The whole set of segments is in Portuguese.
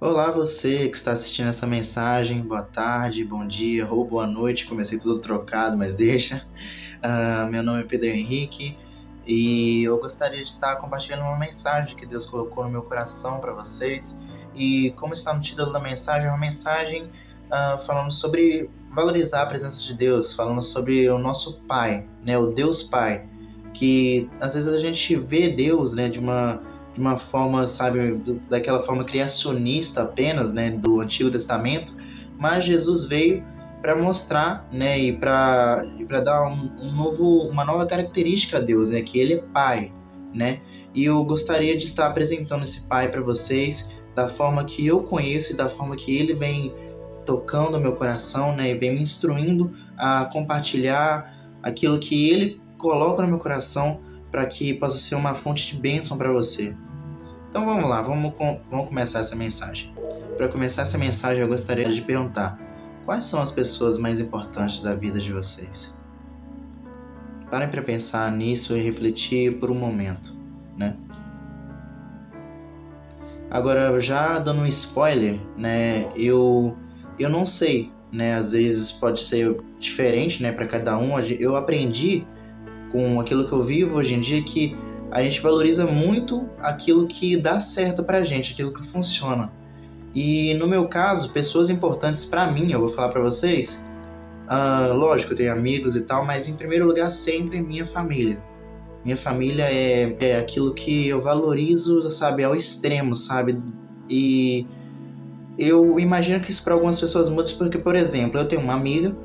Olá, você que está assistindo essa mensagem, boa tarde, bom dia ou boa noite. Comecei tudo trocado, mas deixa. Meu nome é Pedro Henrique e eu gostaria de estar compartilhando uma mensagem que Deus colocou no meu coração para vocês. E como está no título da mensagem, é uma mensagem falando sobre valorizar a presença de Deus, falando sobre o nosso Pai, né, o Deus Pai, que às vezes a gente vê Deus, né, de uma forma, sabe, daquela forma criacionista apenas, né, do Antigo Testamento, mas Jesus veio para mostrar, né, e para dar uma nova característica a Deus, né, que Ele é Pai, né, e eu gostaria de estar apresentando esse Pai para vocês da forma que eu conheço e da forma que Ele vem tocando o meu coração, né, e vem me instruindo a compartilhar aquilo que Ele coloca no meu coração para que possa ser uma fonte de bênção para você. Então vamos lá, vamos começar essa mensagem. Para começar essa mensagem, eu gostaria de perguntar: quais são as pessoas mais importantes da vida de vocês? Parem para pensar nisso e refletir por um momento, né? Agora, já dando um spoiler, né? Eu não sei, né? Às vezes pode ser diferente, né? Para cada um. Eu aprendi com aquilo que eu vivo hoje em dia que a gente valoriza muito aquilo que dá certo pra gente, aquilo que funciona. E no meu caso, pessoas importantes pra mim, eu vou falar pra vocês, lógico, eu tenho amigos e tal, mas em primeiro lugar sempre minha família. Minha família é aquilo que eu valorizo, sabe, ao extremo, sabe? E eu imagino que isso para algumas pessoas muda, porque, por exemplo, eu tenho uma amiga,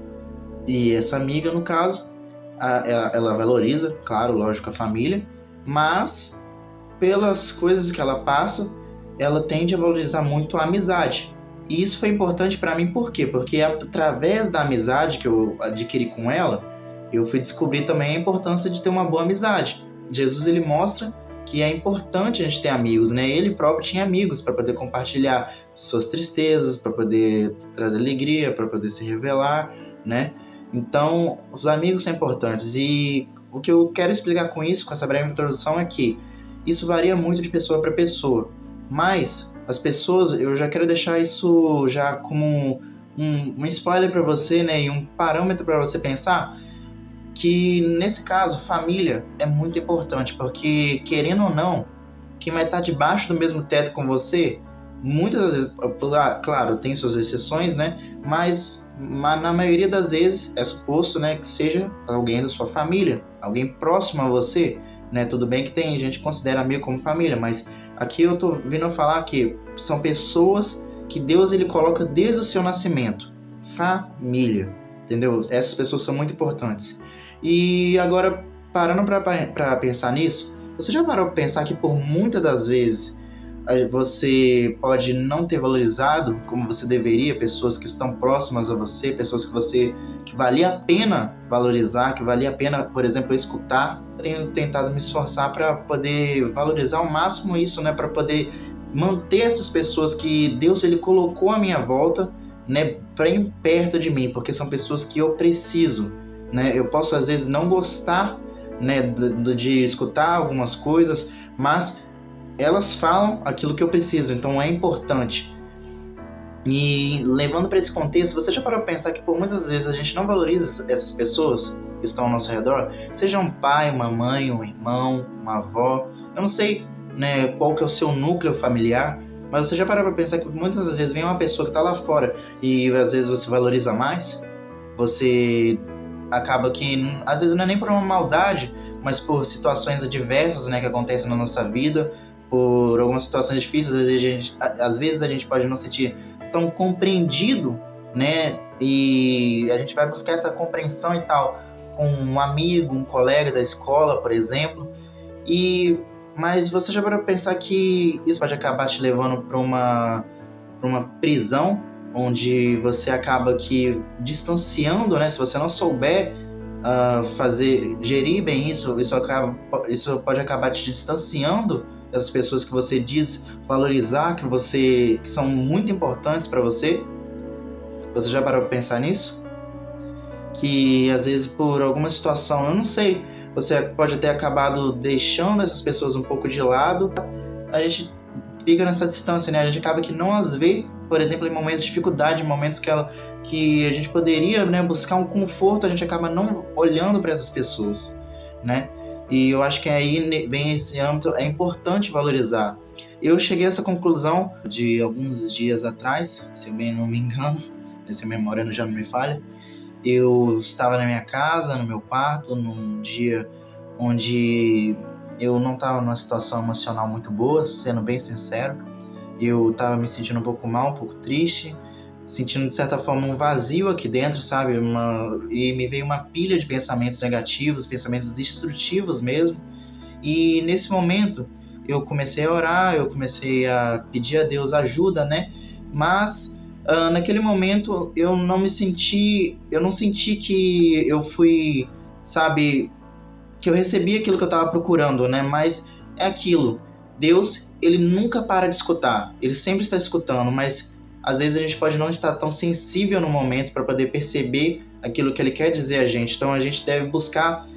e essa amiga, no caso, ela valoriza, claro, lógico, a família, mas pelas coisas que ela passa, ela tende a valorizar muito a amizade. E isso foi importante para mim, por quê? Porque através da amizade que eu adquiri com ela, eu fui descobrir também a importância de ter uma boa amizade. Jesus, ele mostra que é importante a gente ter amigos, né? Ele próprio tinha amigos para poder compartilhar suas tristezas, para poder trazer alegria, para poder se revelar, né? Então, os amigos são importantes. E o que eu quero explicar com isso, com essa breve introdução, é que isso varia muito de pessoa para pessoa. Mas as pessoas, eu já quero deixar isso já como um spoiler para você, né, e um parâmetro para você pensar, que nesse caso, família é muito importante, porque querendo ou não, quem vai estar debaixo do mesmo teto com você, muitas das vezes, claro, tem suas exceções, né, mas na maioria das vezes é suposto, né, que seja alguém da sua família, alguém próximo a você, né? Tudo bem que tem gente que considera amigo como família, mas aqui eu tô vindo falar que são pessoas que Deus, ele coloca desde o seu nascimento. Família, entendeu? Essas pessoas são muito importantes. E agora, parando para pensar nisso, você já parou para pensar que por muitas das vezes você pode não ter valorizado como você deveria pessoas que estão próximas a você, pessoas que valia a pena valorizar, que valia a pena, por exemplo, escutar? Eu tenho tentado me esforçar para poder valorizar ao máximo isso, né, para poder manter essas pessoas que Deus, ele colocou à minha volta, né, bem perto de mim, porque são pessoas que eu preciso, né? Eu posso às vezes não gostar, né, de escutar algumas coisas, mas elas falam aquilo que eu preciso, então é importante. E levando para esse contexto, você já parou para pensar que por muitas vezes a gente não valoriza essas pessoas que estão ao nosso redor? Seja um pai, uma mãe, um irmão, uma avó, eu não sei, né, qual que é o seu núcleo familiar, mas você já parou para pensar que muitas das vezes vem uma pessoa que está lá fora e às vezes você valoriza mais? Você acaba que, às vezes não é nem por uma maldade, mas por situações adversas, né, que acontecem na nossa vida, por algumas situações difíceis, às vezes a gente pode não se sentir tão compreendido, né? E a gente vai buscar essa compreensão e tal com um amigo, um colega da escola, por exemplo. Mas você já vai pensar que isso pode acabar te levando para uma prisão, onde você acaba que distanciando, né? Se você não souber gerir bem isso pode acabar te distanciando das pessoas que você diz valorizar, que são muito importantes para você. Você já parou para pensar nisso? Que às vezes por alguma situação, eu não sei, você pode ter acabado deixando essas pessoas um pouco de lado. A gente fica nessa distância, né? A gente acaba que não as vê, por exemplo, em momentos de dificuldade, em momentos que a gente poderia, né, buscar um conforto, a gente acaba não olhando para essas pessoas, né? E eu acho que aí vem esse âmbito, é importante valorizar. Eu cheguei a essa conclusão de alguns dias atrás, se eu bem não me engano, se a memória já não me falha. Eu estava na minha casa, no meu quarto, num dia onde eu não estava numa situação emocional muito boa, sendo bem sincero. Eu estava me sentindo um pouco mal, um pouco triste, sentindo de certa forma um vazio aqui dentro, sabe? E me veio uma pilha de pensamentos negativos, pensamentos destrutivos mesmo. E nesse momento eu comecei a orar, eu comecei a pedir a Deus ajuda, né? Mas naquele momento eu não senti que eu fui, sabe, que eu recebi aquilo que eu estava procurando, né? Mas é aquilo. Deus, ele nunca para de escutar. Ele sempre está escutando, mas às vezes a gente pode não estar tão sensível no momento para poder perceber aquilo que ele quer dizer a gente. Então a gente deve buscar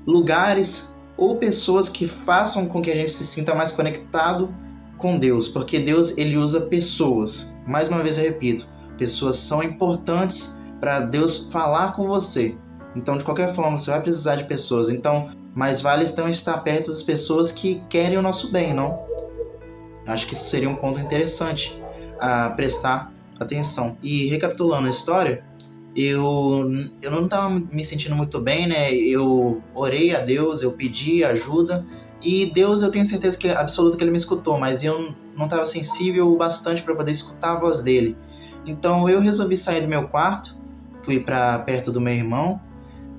lugares ou pessoas que façam com que a gente se sinta mais conectado com Deus, porque Deus, ele usa pessoas. Mais uma vez eu repito, pessoas são importantes para Deus falar com você. Então, de qualquer forma, você vai precisar de pessoas. Então, mais vale então estar perto das pessoas que querem o nosso bem, não? Acho que isso seria um ponto interessante a prestar atenção. E recapitulando a história, eu não estava me sentindo muito bem, né? Eu orei a Deus, eu pedi ajuda, e Deus, eu tenho certeza que absoluta que ele me escutou, mas eu não estava sensível o bastante para poder escutar a voz dele. Então eu resolvi sair do meu quarto, fui para perto do meu irmão,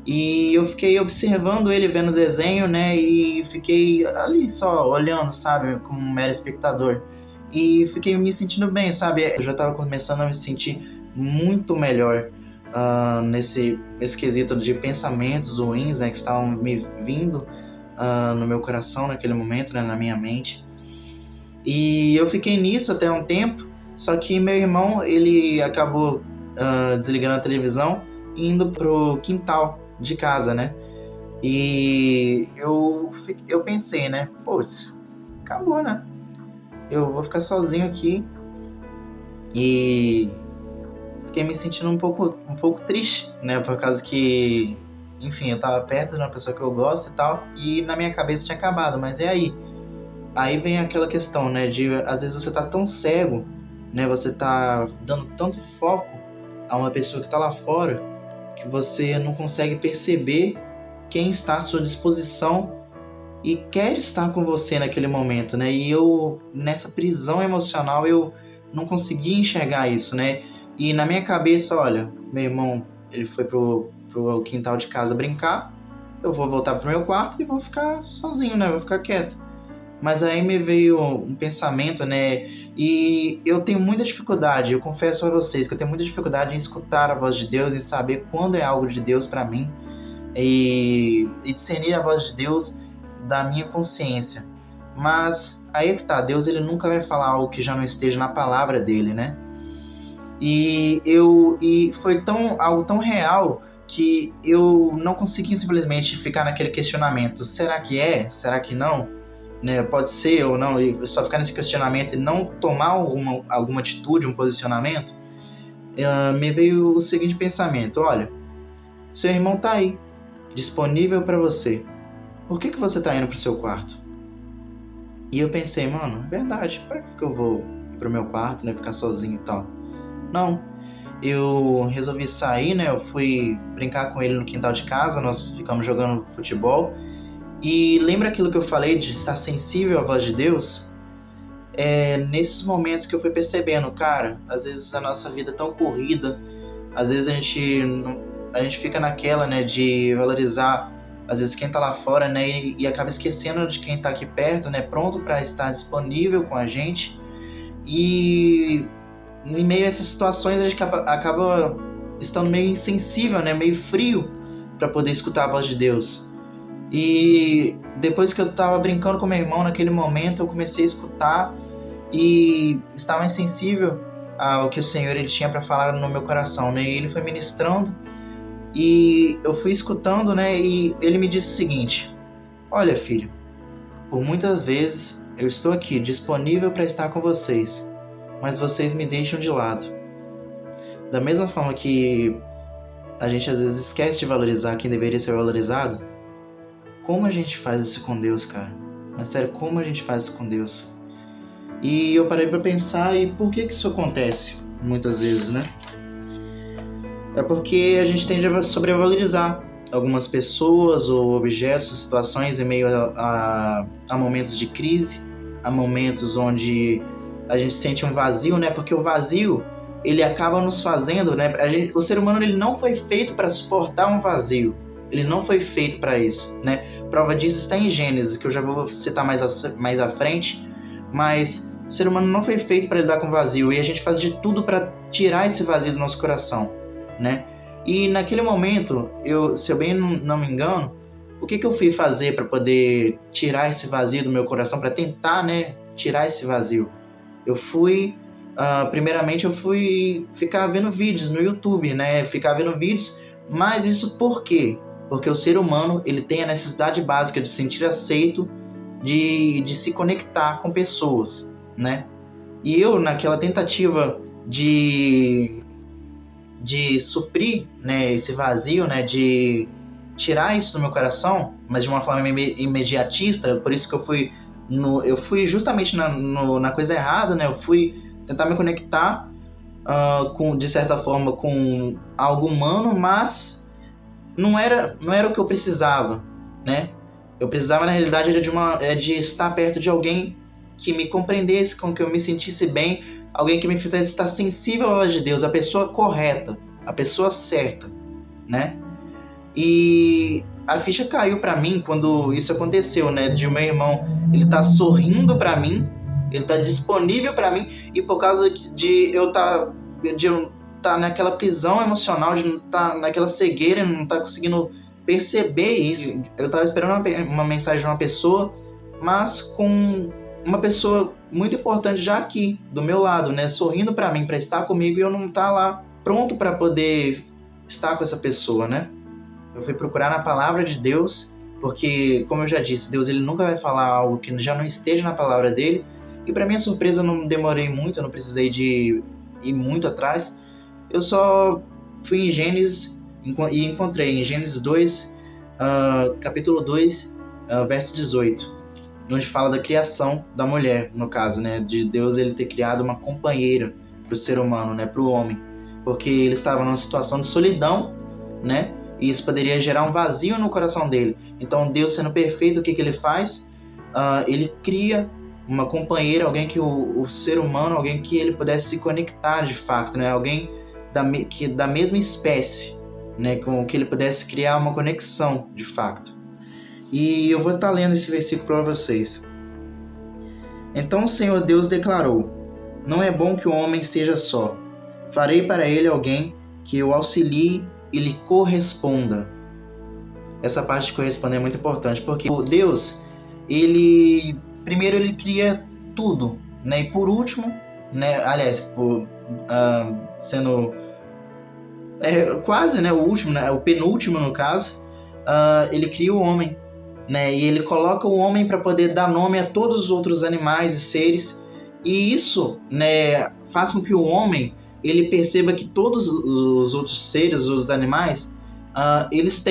e eu fiquei observando ele vendo o desenho, né? E fiquei ali só olhando, sabe? Como um mero espectador. E fiquei me sentindo bem, sabe? Eu já estava começando a me sentir muito melhor nesse quesito de pensamentos ruins, né? Que estavam me vindo no meu coração naquele momento, né? Na minha mente. E eu fiquei nisso até um tempo. Só que meu irmão, ele acabou desligando a televisão e indo pro quintal de casa, né? E eu pensei, né? Putz, acabou, né? Eu vou ficar sozinho aqui. E fiquei me sentindo um pouco triste, né? Por causa que, enfim, eu tava perto de uma pessoa que eu gosto e tal, e na minha cabeça tinha acabado, mas e aí? Aí vem aquela questão, né? De às vezes você tá tão cego, né? Você tá dando tanto foco a uma pessoa que tá lá fora, que você não consegue perceber quem está à sua disposição e quer estar com você naquele momento, né? E eu, nessa prisão emocional, eu não conseguia enxergar isso, né? E na minha cabeça, olha, meu irmão, ele foi pro quintal de casa brincar, eu vou voltar pro meu quarto e vou ficar sozinho, né? Vou ficar quieto. Mas aí me veio um pensamento, né? E eu tenho muita dificuldade, eu confesso a vocês que eu tenho muita dificuldade em escutar a voz de Deus, em saber quando é algo de Deus para mim e discernir a voz de Deus da minha consciência. Mas aí é que tá, Deus, ele nunca vai falar algo que já não esteja na palavra dele, né? E foi algo tão real que eu não consegui simplesmente ficar naquele questionamento: será que é? Será que não? Né? Pode ser ou não, e só ficar nesse questionamento e não tomar alguma atitude, um posicionamento. Me veio o seguinte pensamento: olha, seu irmão tá aí, disponível para você. Por que você tá indo pro seu quarto? E eu pensei, mano, é verdade, para que eu vou ir pro meu quarto, né, ficar sozinho e tal? Não, eu resolvi sair, né, eu fui brincar com ele no quintal de casa, nós ficamos jogando futebol. E lembra aquilo que eu falei de estar sensível à voz de Deus? É nesses momentos que eu fui percebendo, cara, às vezes a nossa vida é tão corrida, às vezes a gente fica naquela, né, de valorizar, às vezes, quem tá lá fora, né, e acaba esquecendo de quem tá aqui perto, né, pronto para estar disponível com a gente. E em meio a essas situações a gente acaba estando meio insensível, né, meio frio para poder escutar a voz de Deus. E depois que eu estava brincando com meu irmão naquele momento, eu comecei a escutar e estava insensível ao que o Senhor ele tinha para falar no meu coração, né? E ele foi ministrando e eu fui escutando, né? E ele me disse o seguinte: olha, filho, por muitas vezes eu estou aqui disponível para estar com vocês, mas vocês me deixam de lado. Da mesma forma que a gente às vezes esquece de valorizar quem deveria ser valorizado, como a gente faz isso com Deus, cara? Mas sério, como a gente faz isso com Deus? E eu parei para pensar, e por que isso acontece muitas vezes, né? É porque a gente tende a sobrevalorizar algumas pessoas ou objetos, situações em meio a momentos de crise, a momentos onde a gente sente um vazio, né? Porque o vazio, ele acaba nos fazendo, né? O ser humano, ele não foi feito para suportar um vazio. Ele não foi feito para isso, né? Prova disso está em Gênesis, que eu já vou citar mais à frente, mas o ser humano não foi feito para lidar com vazio, e a gente faz de tudo para tirar esse vazio do nosso coração, né? E naquele momento, se eu bem não me engano, o que eu fui fazer para poder tirar esse vazio do meu coração, para tentar, né, tirar esse vazio? Eu fui, primeiramente, eu fui ficar vendo vídeos no YouTube, né? Ficar vendo vídeos, mas isso por quê? Porque o ser humano, ele tem a necessidade básica de se sentir aceito, de se conectar com pessoas, né? E eu, naquela tentativa de suprir, né, esse vazio, né, de tirar isso do meu coração, mas de uma forma imediatista, por isso que eu fui justamente na coisa errada, né? Eu fui tentar me conectar de certa forma com algo humano, mas não era o que eu precisava, né? Eu precisava, na realidade, de estar perto de alguém que me compreendesse, com que eu me sentisse bem, alguém que me fizesse estar sensível à voz de Deus, a pessoa correta, a pessoa certa, né? E a ficha caiu para mim quando isso aconteceu, né? De o meu irmão, ele tá sorrindo para mim, ele tá disponível para mim, e por causa de eu tá naquela prisão emocional, de não estar naquela cegueira, não estar conseguindo perceber isso. Eu estava esperando uma mensagem de uma pessoa, mas com uma pessoa muito importante já aqui, do meu lado, né? Sorrindo para mim, para estar comigo, e eu não estar lá pronto para poder estar com essa pessoa, né? Eu fui procurar na palavra de Deus, porque, como eu já disse, Deus, ele nunca vai falar algo que já não esteja na palavra dele. E para minha surpresa, eu não demorei muito, eu não precisei de ir muito atrás. Eu só fui em Gênesis e encontrei em Gênesis 2, capítulo 2, verso 18, onde fala da criação da mulher, no caso, né, de Deus ele ter criado uma companheira para o ser humano, né, para o homem, porque ele estava numa situação de solidão, né, e isso poderia gerar um vazio no coração dele. Então Deus, sendo perfeito, o que ele faz? Ele cria uma companheira, alguém que o ser humano, alguém que ele pudesse se conectar de fato, né, alguém da mesma espécie, né, com que ele pudesse criar uma conexão de fato. E eu vou estar lendo esse versículo para vocês. Então o Senhor Deus declarou: não é bom que o homem esteja só. Farei para ele alguém que o auxilie e lhe corresponda. Essa parte de corresponder é muito importante, porque Deus, primeiro ele cria tudo, né, e por último, né, aliás, sendo quase, né, o último, né, o penúltimo no caso, ele cria o homem, né, e ele coloca o homem para poder dar nome a todos os outros animais e seres, e isso, né, faz com que o homem ele perceba que todos os outros seres, os animais, eles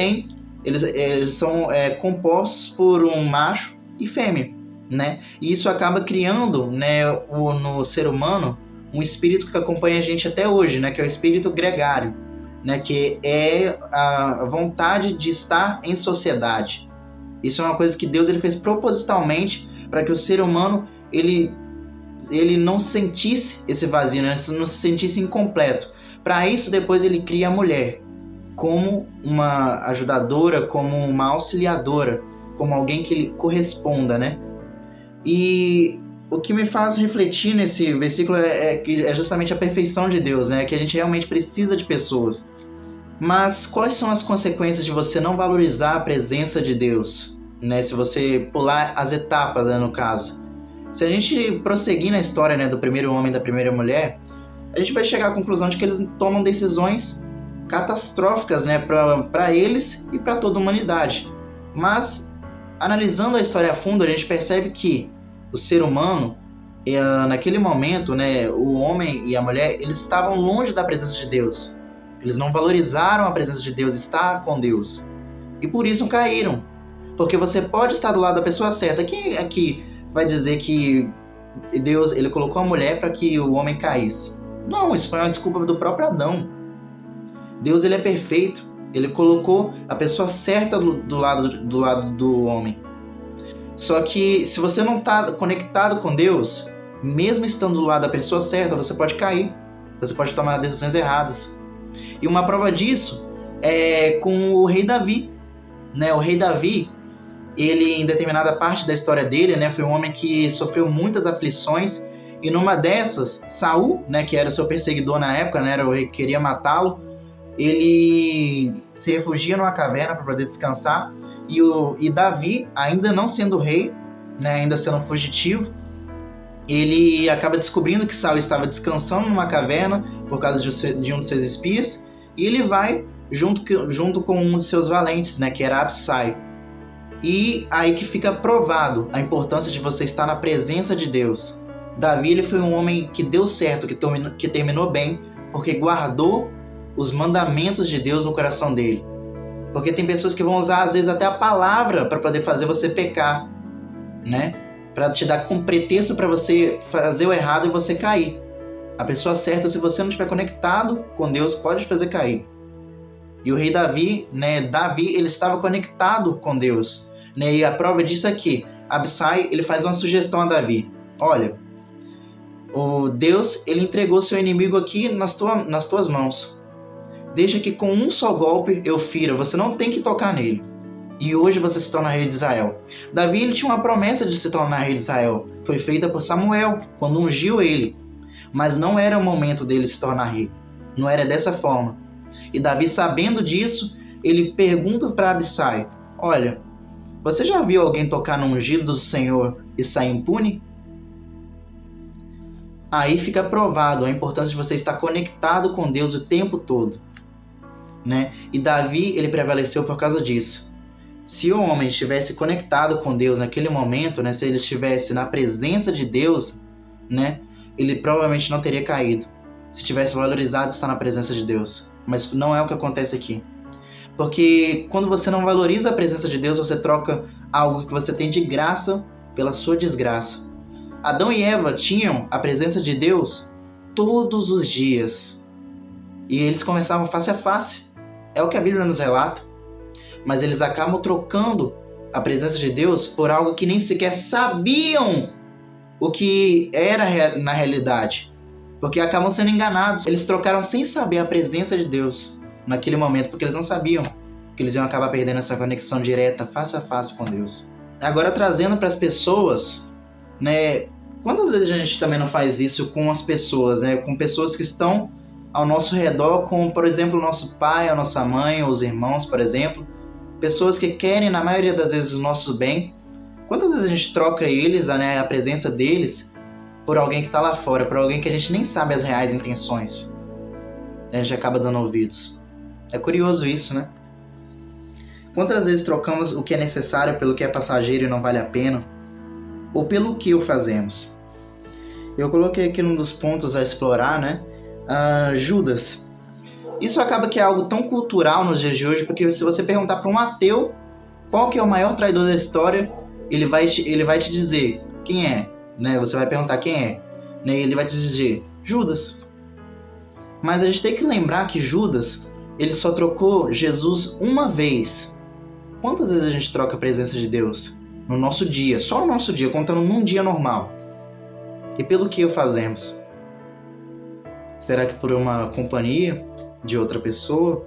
são compostos por um macho e fêmea, né, e isso acaba criando, né, no ser humano um espírito que acompanha a gente até hoje, né, que é o espírito gregário, né, que é a vontade de estar em sociedade. Isso é uma coisa que Deus ele fez propositalmente para que o ser humano ele não sentisse esse vazio, né, não se sentisse incompleto. Para isso, depois ele cria a mulher como uma ajudadora, como uma auxiliadora, como alguém que lhe corresponda, né? E o que me faz refletir nesse versículo é justamente a perfeição de Deus, né? Que a gente realmente precisa de pessoas. Mas quais são as consequências de você não valorizar a presença de Deus, né? Se você pular as etapas, né, no caso. Se a gente prosseguir na história, né, do primeiro homem e da primeira mulher, a gente vai chegar à conclusão de que eles tomam decisões catastróficas, né, para eles e para toda a humanidade. Mas, analisando a história a fundo, a gente percebe que o ser humano, naquele momento, né, o homem e a mulher, eles estavam longe da presença de Deus. Eles não valorizaram a presença de Deus, estar com Deus. E por isso caíram. Porque você pode estar do lado da pessoa certa. Quem aqui vai dizer que Deus ele colocou a mulher para que o homem caísse? Não, isso foi uma desculpa do próprio Adão. Deus ele é perfeito. Ele colocou a pessoa certa do lado do homem. Só que se você não está conectado com Deus, mesmo estando do lado da pessoa certa, você pode cair. Você pode tomar decisões erradas. E uma prova disso é com o rei Davi. Né? O rei Davi, ele em determinada parte da história dele, né, foi um homem que sofreu muitas aflições. E numa dessas, Saul, né, que era seu perseguidor na época, né, era o rei que queria matá-lo, ele se refugia numa caverna para poder descansar. E Davi, ainda não sendo rei, né, ainda sendo fugitivo, ele acaba descobrindo que Saul estava descansando numa caverna por causa de um de seus espias, e ele vai junto com um de seus valentes, né, que era Absai. E aí que fica provado a importância de você estar na presença de Deus. Davi ele foi um homem que deu certo, que terminou bem, porque guardou os mandamentos de Deus no coração dele. Porque tem pessoas que vão usar, às vezes, até a palavra para poder fazer você pecar, né? Para te dar como pretexto para você fazer o errado e você cair. A pessoa certa, se você não estiver conectado com Deus, pode fazer cair. E o rei Davi, né? Davi, ele estava conectado com Deus, né? E a prova disso é que Absai, ele faz uma sugestão a Davi. Olha, o Deus, ele entregou seu inimigo aqui nas tuas mãos. Deixa que com um só golpe eu fira, você não tem que tocar nele. E hoje você se torna rei de Israel. Davi ele tinha uma promessa de se tornar rei de Israel. Foi feita por Samuel, quando ungiu ele. Mas não era o momento dele se tornar rei. Não era dessa forma. E Davi, sabendo disso, ele pergunta para Absai: olha, você já viu alguém tocar no ungido do Senhor e sair impune? Aí fica provado a importância de você estar conectado com Deus o tempo todo. Né? E Davi ele prevaleceu por causa disso. Se o homem estivesse conectado com Deus naquele momento, né, se ele estivesse na presença de Deus, né, ele provavelmente não teria caído. Se tivesse valorizado estar na presença de Deus. Mas não é o que acontece aqui. Porque quando você não valoriza a presença de Deus, você troca algo que você tem de graça pela sua desgraça. Adão e Eva tinham a presença de Deus todos os dias. E eles conversavam face a face. É o que a Bíblia nos relata. Mas eles acabam trocando a presença de Deus por algo que nem sequer sabiam o que era na realidade. Porque acabam sendo enganados. Eles trocaram sem saber a presença de Deus naquele momento, porque eles não sabiam que eles iam acabar perdendo essa conexão direta, face a face com Deus. Agora, trazendo para as pessoas, né? Quantas vezes a gente também não faz isso com as pessoas, né? Com pessoas que estão ao nosso redor, como, por exemplo, o nosso pai, a nossa mãe, os irmãos, por exemplo. Pessoas que querem, na maioria das vezes, o nosso bem. Quantas vezes a gente troca eles, né, a presença deles, por alguém que está lá fora, por alguém que a gente nem sabe as reais intenções? A gente acaba dando ouvidos. É curioso isso, né? Quantas vezes trocamos o que é necessário pelo que é passageiro e não vale a pena? Ou pelo que o fazemos? Eu coloquei aqui num dos pontos a explorar, né? Judas. Isso acaba que é algo tão cultural nos dias de hoje, porque se você perguntar para um ateu qual que é o maior traidor da história, ele vai te dizer quem é, né? Você vai perguntar quem é, né? Ele vai te dizer Judas. Mas a gente tem que lembrar que Judas, ele só trocou Jesus uma vez. Quantas vezes a gente troca a presença de Deus? No nosso dia, só no nosso dia, contando num dia normal. E pelo que o fazemos? Será que por uma companhia de outra pessoa?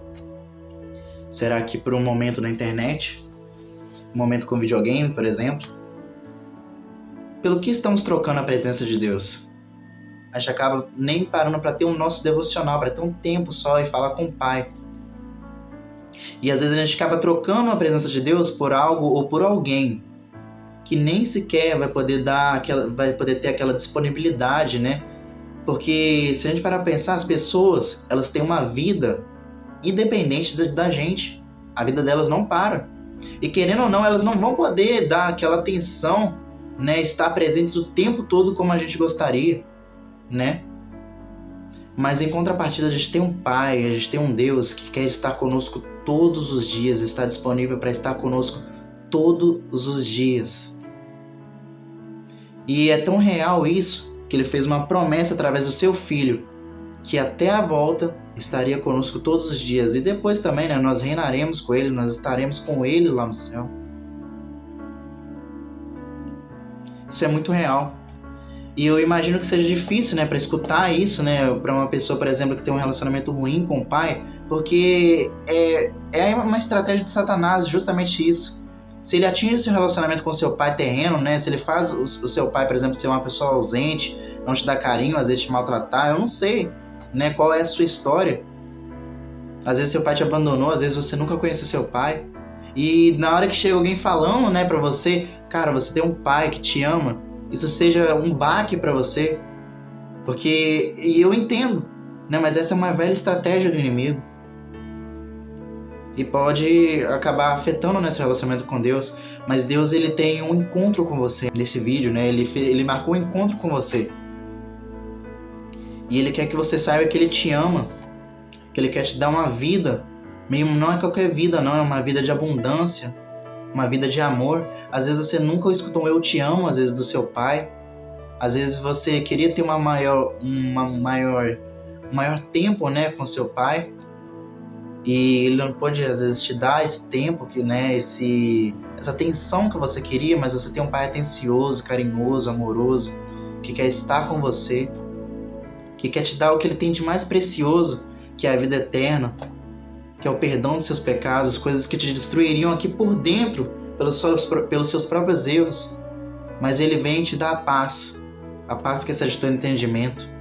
Será que por um momento na internet? Um momento com videogame, por exemplo? Pelo que estamos trocando a presença de Deus? A gente acaba nem parando para ter um nosso devocional, para ter um tempo só e falar com o Pai. E às vezes a gente acaba trocando a presença de Deus por algo ou por alguém que nem sequer vai poder ter aquela disponibilidade, né? Porque se a gente parar para pensar, as pessoas, elas têm uma vida independente da gente. A vida delas não para. E querendo ou não, elas não vão poder dar aquela atenção né, estar presentes o tempo todo como a gente gostaria, né? Mas em contrapartida, a gente tem um Pai, a gente tem um Deus que quer estar conosco todos os dias, está disponível para estar conosco todos os dias. E é tão real isso que ele fez uma promessa através do seu Filho, que até a volta estaria conosco todos os dias. E depois também, né, nós reinaremos com ele, nós estaremos com ele lá no céu. Isso é muito real. E eu imagino que seja difícil, né, para escutar isso, né, para uma pessoa, por exemplo, que tem um relacionamento ruim com o pai, porque é uma estratégia de Satanás, justamente isso. Se ele atinge seu relacionamento com seu pai terreno, né, se ele faz o seu pai, por exemplo, ser uma pessoa ausente, não te dar carinho, às vezes te maltratar, eu não sei, né, qual é a sua história. Às vezes seu pai te abandonou, às vezes você nunca conheceu seu pai. E na hora que chega alguém falando, né, pra você, cara, você tem um pai que te ama, isso seja um baque pra você. Porque, e eu entendo, né, mas essa é uma velha estratégia do inimigo. E pode acabar afetando nesse relacionamento com Deus. Mas Deus, ele tem um encontro com você nesse vídeo, né, ele marcou um encontro com você. E ele quer que você saiba que ele te ama, que ele quer te dar uma vida. Não é qualquer vida, não, é uma vida de abundância, uma vida de amor. Às vezes você nunca escutou um eu te amo, às vezes do seu pai. Às vezes você queria ter um maior tempo, né, com seu pai. E ele não pode, às vezes, te dar esse tempo, né, essa atenção que você queria, mas você tem um pai atencioso, carinhoso, amoroso, que quer estar com você, que quer te dar o que ele tem de mais precioso, que é a vida eterna, que é o perdão dos seus pecados, coisas que te destruiriam aqui por dentro, pelos seus próprios erros. Mas ele vem te dar a paz que excede todo entendimento,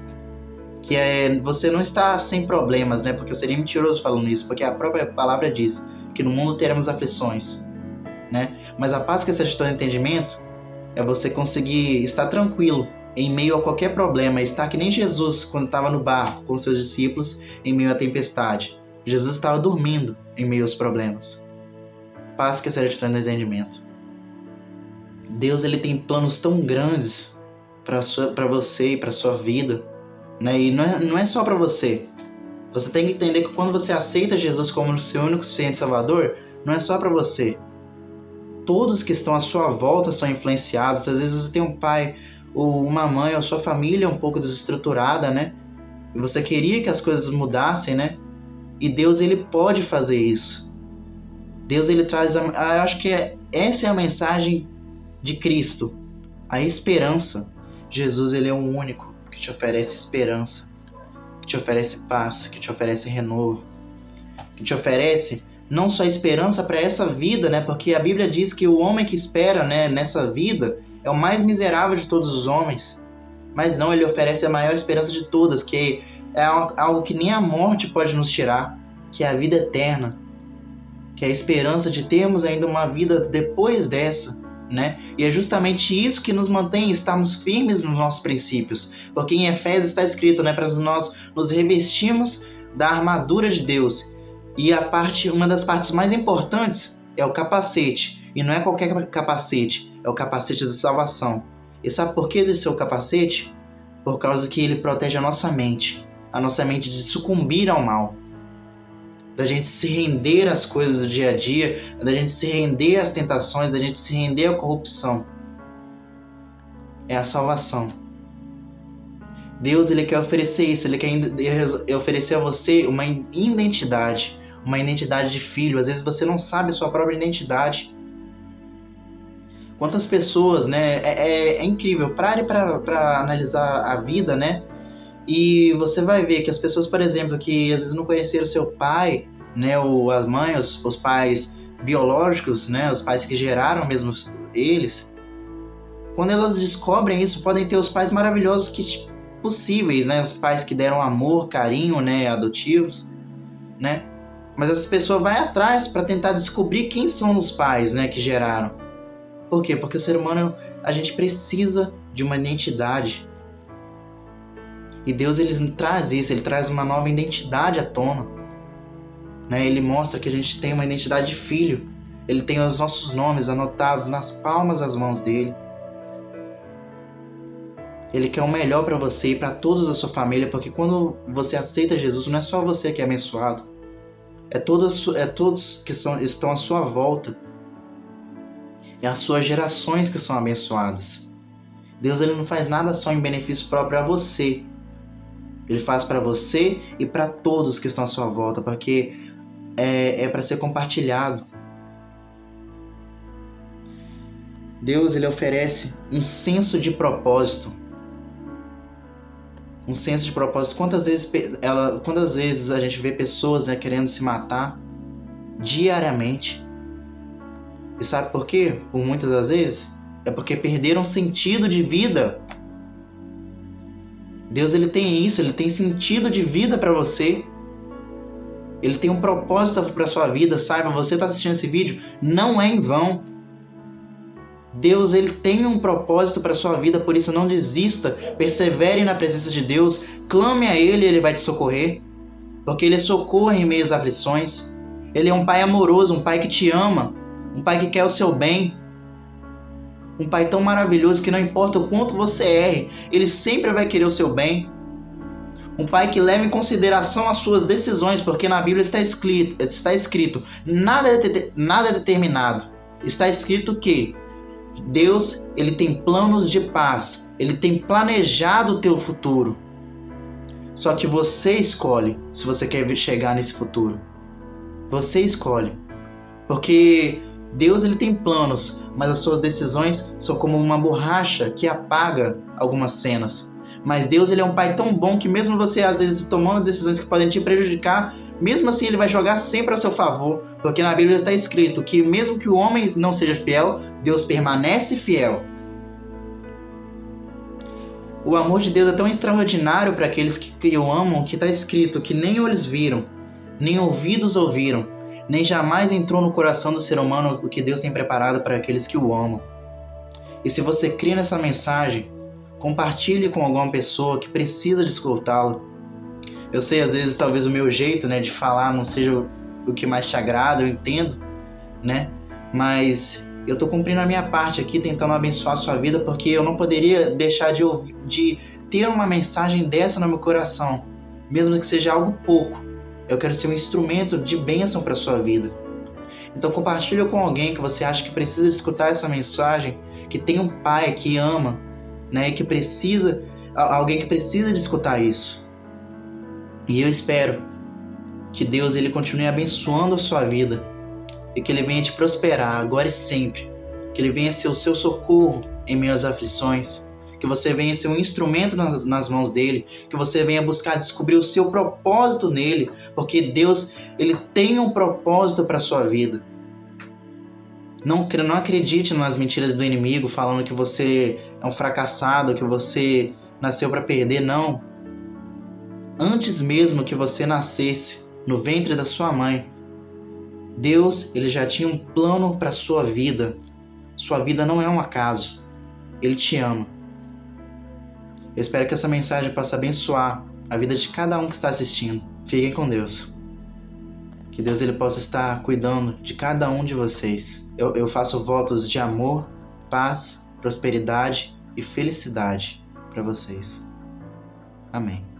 que é você não estar sem problemas, né? Porque eu seria mentiroso falando isso, porque a própria palavra diz que no mundo teremos aflições, né? Mas a paz que excede todo entendimento é você conseguir estar tranquilo em meio a qualquer problema, estar que nem Jesus quando estava no barco com seus discípulos em meio à tempestade. Jesus estava dormindo em meio aos problemas. Paz que excede todo entendimento. Deus, ele tem planos tão grandes para você e para sua vida, né? E não é só para você. Você tem que entender que quando você aceita Jesus como seu único suficiente Salvador, não é só para você. Todos que estão à sua volta são influenciados. Às vezes você tem um pai ou uma mãe, ou a sua família um pouco desestruturada, né? E você queria que as coisas mudassem, né? E Deus, ele pode fazer isso. Deus, ele traz, eu acho que essa é a mensagem de Cristo, a esperança. Jesus, ele é o único que te oferece esperança, que te oferece paz, que te oferece renovo, que te oferece não só esperança para essa vida, né? Porque a Bíblia diz que o homem que espera, né, nessa vida é o mais miserável de todos os homens. Mas não, ele oferece a maior esperança de todas, que é algo que nem a morte pode nos tirar, que é a vida eterna, que é a esperança de termos ainda uma vida depois dessa, né? E é justamente isso que nos mantém estarmos firmes nos nossos princípios, porque em Efésios está escrito, né, para nós nos revestirmos da armadura de Deus. E uma das partes mais importantes é o capacete, e não é qualquer capacete, é o capacete da salvação. E sabe por que desse seu capacete? Por causa que ele protege a nossa mente de sucumbir ao mal, da gente se render às coisas do dia a dia, da gente se render às tentações, da gente se render à corrupção. É a salvação. Deus, ele quer oferecer isso, ele quer oferecer a você uma identidade de filho. Às vezes você não sabe a sua própria identidade. Quantas pessoas, né? É incrível. Pare para analisar a vida, né? E você vai ver que as pessoas, por exemplo, que às vezes não conheceram seu pai, né? Ou as mães, os pais biológicos, né? Os pais que geraram mesmo eles. Quando elas descobrem isso, podem ter os pais maravilhosos possíveis, né? Os pais que deram amor, carinho, né? Adotivos, né? Mas essa pessoa vai atrás para tentar descobrir quem são os pais, né? Que geraram. Por quê? Porque o ser humano, a gente precisa de uma identidade. E Deus, ele traz isso, ele traz uma nova identidade à tona, né? Ele mostra que a gente tem uma identidade de filho. Ele tem os nossos nomes anotados nas palmas das mãos dele. Ele quer o melhor para você e para todos da sua família, porque quando você aceita Jesus, não é só você que é abençoado, é todos que estão à sua volta, é as suas gerações que são abençoadas. Deus ele não faz nada só em benefício próprio a você, Ele faz para você e para todos que estão à sua volta, porque é para ser compartilhado. Deus ele oferece um senso de propósito. Um senso de propósito. Quantas vezes a gente vê pessoas, né, querendo se matar diariamente? E sabe por quê? Por muitas das vezes é porque perderam sentido de vida. Deus ele tem isso, ele tem sentido de vida para você. Ele tem um propósito para sua vida. Saiba, você está assistindo esse vídeo, não é em vão. Deus ele tem um propósito para sua vida, por isso não desista, persevere na presença de Deus, clame a Ele, Ele vai te socorrer, porque Ele socorre em meio às aflições. Ele é um Pai amoroso, um Pai que te ama, um Pai que quer o seu bem, um Pai tão maravilhoso que não importa o quanto você erre, Ele sempre vai querer o seu bem. Um Pai que leva em consideração as suas decisões, porque na Bíblia está escrito nada é determinado. Está escrito que Deus ele tem planos de paz, Ele tem planejado o teu futuro. Só que você escolhe se você quer chegar nesse futuro. Você escolhe. Porque Deus ele tem planos, mas as suas decisões são como uma borracha que apaga algumas cenas. Mas Deus ele é um Pai tão bom que mesmo você às vezes tomando decisões que podem te prejudicar, mesmo assim Ele vai jogar sempre a seu favor, porque na Bíblia está escrito que mesmo que o homem não seja fiel, Deus permanece fiel. O amor de Deus é tão extraordinário para aqueles que o amam, que está escrito que nem olhos viram, nem ouvidos ouviram, nem jamais entrou no coração do ser humano o que Deus tem preparado para aqueles que o amam. E se você crê nessa mensagem, compartilhe com alguma pessoa que precisa de escutá-lo. Eu sei, às vezes, talvez o meu jeito, né, de falar não seja o que mais te agrada, eu entendo, né? Mas eu tô cumprindo a minha parte aqui, tentando abençoar a sua vida, porque eu não poderia deixar de ter uma mensagem dessa no meu coração, mesmo que seja algo pouco. Eu quero ser um instrumento de bênção para a sua vida. Então compartilha com alguém que você acha que precisa de escutar essa mensagem, que tem um pai que ama, né, que precisa, alguém que precisa de escutar isso. E eu espero que Deus ele continue abençoando a sua vida e que Ele venha te prosperar agora e sempre, que Ele venha ser o seu socorro em meio às aflições, que você venha ser um instrumento nas mãos dEle, que você venha buscar descobrir o seu propósito nele, porque Deus ele tem um propósito para a sua vida. Não acredite nas mentiras do inimigo falando que você é um fracassado, que você nasceu para perder, não. Antes mesmo que você nascesse no ventre da sua mãe, Deus ele já tinha um plano para a sua vida. Sua vida não é um acaso. Ele te ama. Eu espero que essa mensagem possa abençoar a vida de cada um que está assistindo. Fiquem com Deus. Que Deus ele possa estar cuidando de cada um de vocês. Eu faço votos de amor, paz, prosperidade e felicidade para vocês. Amém.